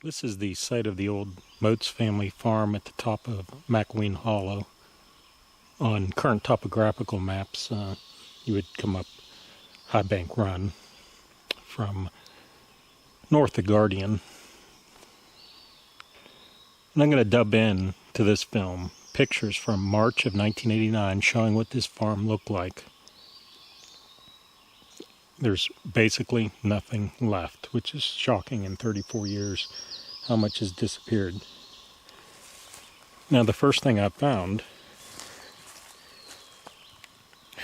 This is the site of the old Moats family farm at the top of McElween Hollow. On current topographical maps, you would come up High Bank Run from north of Guardian. And I'm going to dub in to this film pictures from March of 1989 showing what this farm looked like. There's basically nothing left, which is shocking in 34 years how much has disappeared. Now the first thing I found,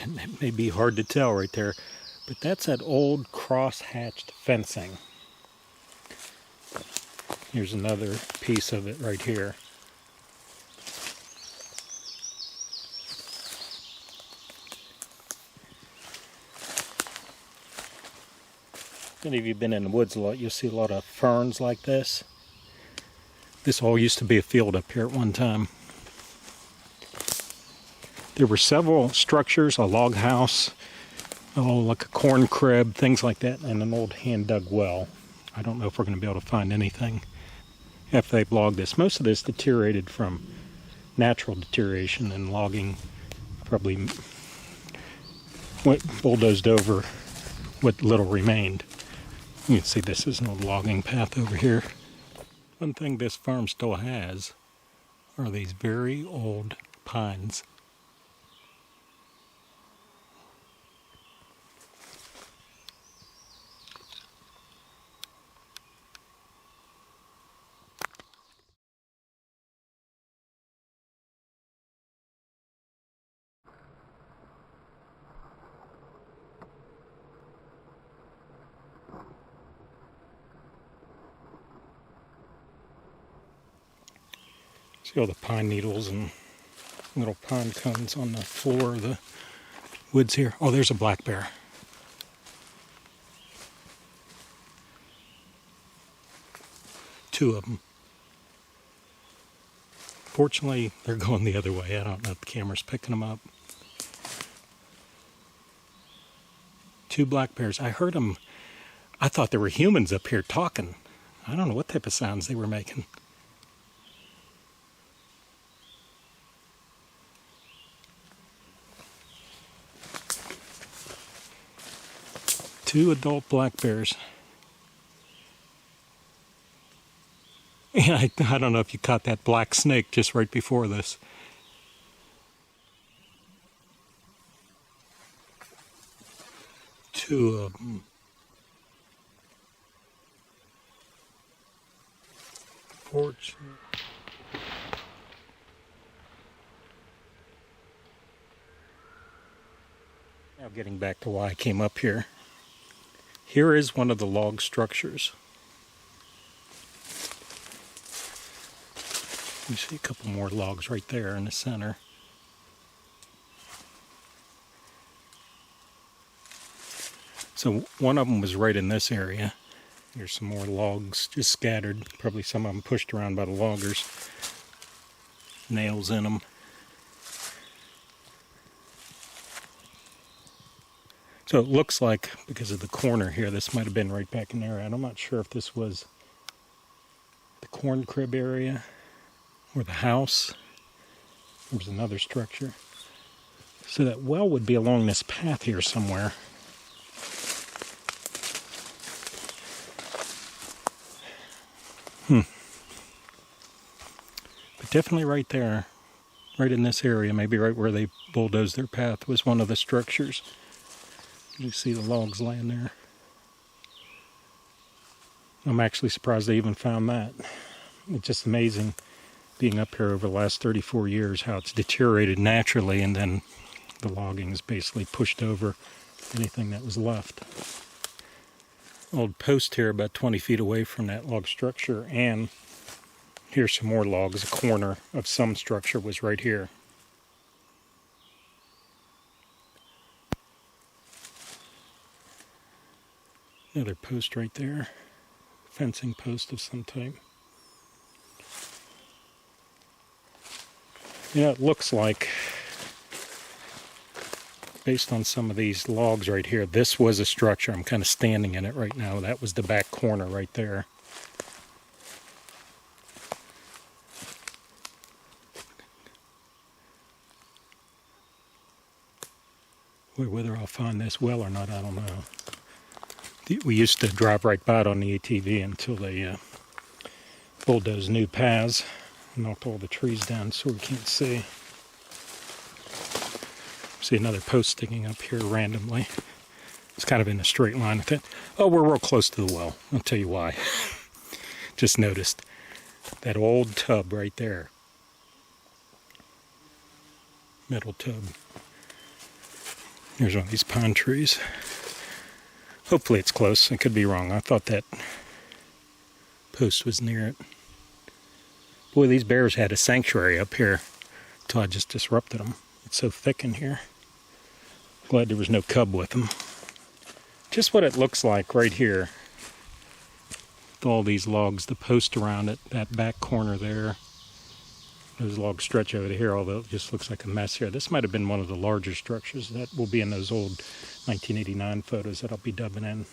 and it may be hard to tell right there, but that's that old cross-hatched fencing. Here's another piece of it right here. If any of you have been in the woods a lot, you'll see a lot of ferns like this. This all used to be a field up here at one time. There were several structures, a log house, like a corn crib, things like that, and an old hand-dug well. I don't know if we're going to be able to find anything after they've logged this. Most of this deteriorated from natural deterioration, and logging probably bulldozed over what little remained. You can see this is an old logging path over here. One thing this farm still has are these very old pines. See all the pine needles and little pine cones on the floor of the woods here. Oh, there's a black bear. Two of them. Fortunately, they're going the other way. I don't know if the camera's picking them up. Two black bears. I heard them. I thought there were humans up here talking. I don't know what type of sounds they were making. Two adult black bears. And I don't know if you caught that black snake just right before this. Two of them. Fortunately. Now getting back to why I came up here. Here is one of the log structures. You see a couple more logs right there in the center. So one of them was right in this area. There's some more logs just scattered. Probably some of them pushed around by the loggers. Nails in them. So it looks like, because of the corner here, this might have been right back in there. I'm not sure if this was the corn crib area or the house. There's another structure. So that well would be along this path here somewhere. But definitely right there, right in this area, maybe right where they bulldozed their path, was one of the structures. You see the logs laying there. I'm actually surprised they even found that. It's just amazing being up here over the last 34 years how it's deteriorated naturally, and then the logging has basically pushed over anything that was left. Old post here about 20 feet away from that log structure, and here's some more logs. A corner of some structure was right here. Another post right there. Fencing post of some type. Yeah, it looks like, based on some of these logs right here, this was a structure. I'm kind of standing in it right now. That was the back corner right there. Whether I'll find this well or not, I don't know. We used to drive right by it on the ATV until they bulldozed new paths, knocked all the trees down so we can't see. See another post sticking up here randomly. It's kind of in a straight line with it. Oh, we're real close to the well. I'll tell you why. Just noticed that old tub right there. Metal tub. There's one of these pine trees. Hopefully it's close. I could be wrong. I thought that post was near it. Boy, these bears had a sanctuary up here until I just disrupted them. It's so thick in here. Glad there was no cub with them. Just what it looks like right here. With all these logs, the post around it, that back corner there. Those logs stretch over to here, although it just looks like a mess here. This might have been one of the larger structures that will be in those old 1989 photos that I'll be dubbing in.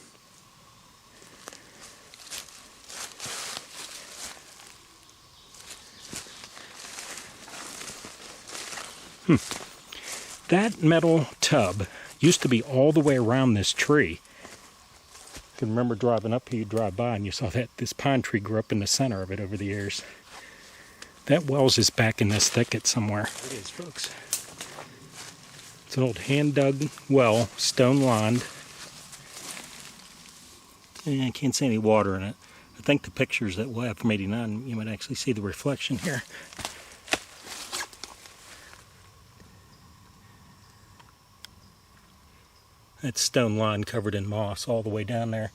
That metal tub used to be all the way around this tree. I can remember driving up here, you drive by and you saw that this pine tree grew up in the center of it over the years. That well's is back in this thicket somewhere. It is, folks. It's an old hand-dug well, stone-lined. I can't see any water in it. I think the pictures that we'll have from '89, you might actually see the reflection here. That stone line covered in moss all the way down there.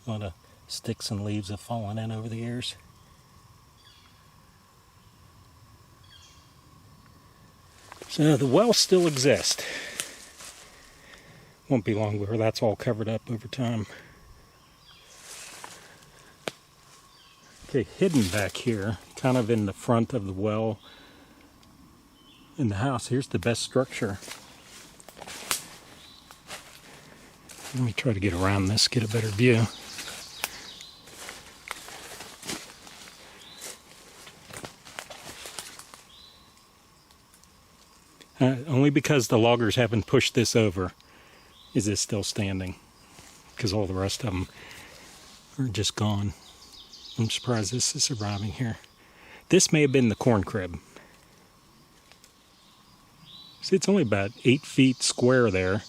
A lot of sticks and leaves have fallen in over the years. So the well still exists. Won't be long before that's all covered up over time. Okay, hidden back here, kind of in the front of the well in the house, here's the best structure. Let me try to get around this, get a better view. Only because the loggers haven't pushed this over is this still standing. Because all the rest of them are just gone. I'm surprised this is surviving here. This may have been the corn crib. See, it's only about 8 feet square there.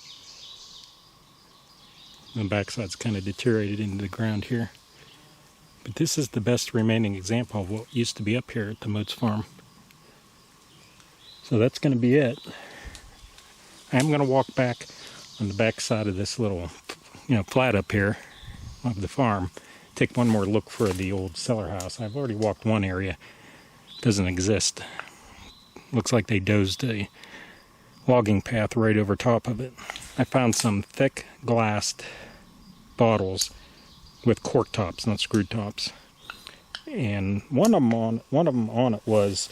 The backside's kind of deteriorated into the ground here. But this is the best remaining example of what used to be up here at the Moats farm. So that's going to be it. I'm going to walk back on the back side of this little, flat up here of the farm. Take one more look for the old cellar house. I've already walked one area. It doesn't exist. Looks like they dozed a logging path right over top of it. I found some thick glassed bottles with cork tops, not screw tops. And one of them on it was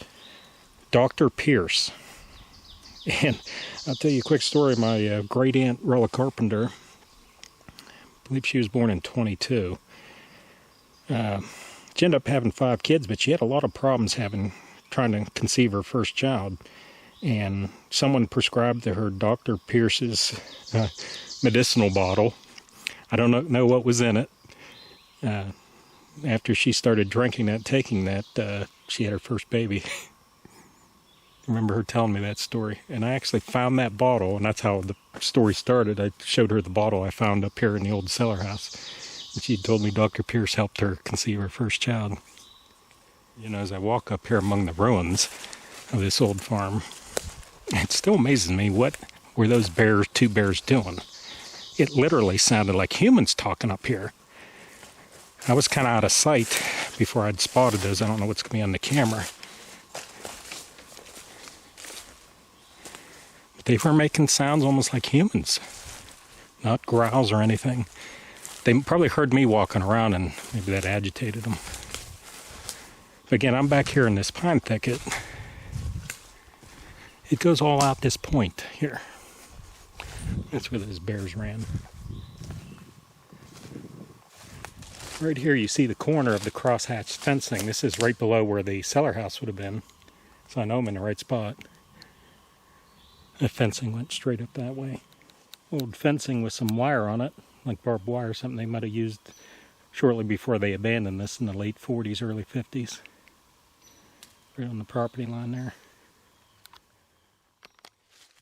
Dr. Pierce. And I'll tell you a quick story. My great aunt Rella Carpenter, I believe she was born in 22. She ended up having 5 kids, but she had a lot of problems trying to conceive her first child. And someone prescribed to her Dr. Pierce's medicinal bottle. I don't know what was in it. After she started drinking that, taking that, she had her first baby. I remember her telling me that story. And I actually found that bottle, and that's how the story started. I showed her the bottle I found up here in the old cellar house. And she told me Dr. Pierce helped her conceive her first child. As I walk up here among the ruins of this old farm, it still amazes me, what were those two bears doing? It literally sounded like humans talking up here. I was kind of out of sight before I'd spotted those. I don't know what's going to be on the camera. But they were making sounds almost like humans. Not growls or anything. They probably heard me walking around and maybe that agitated them. But again, I'm back here in this pine thicket. It goes all out this point here. That's where those bears ran. Right here you see the corner of the crosshatched fencing. This is right below where the cellar house would have been. So I know I'm in the right spot. The fencing went straight up that way. Old fencing with some wire on it, like barbed wire, something they might have used shortly before they abandoned this in the late 40s, early 50s. Right on the property line there.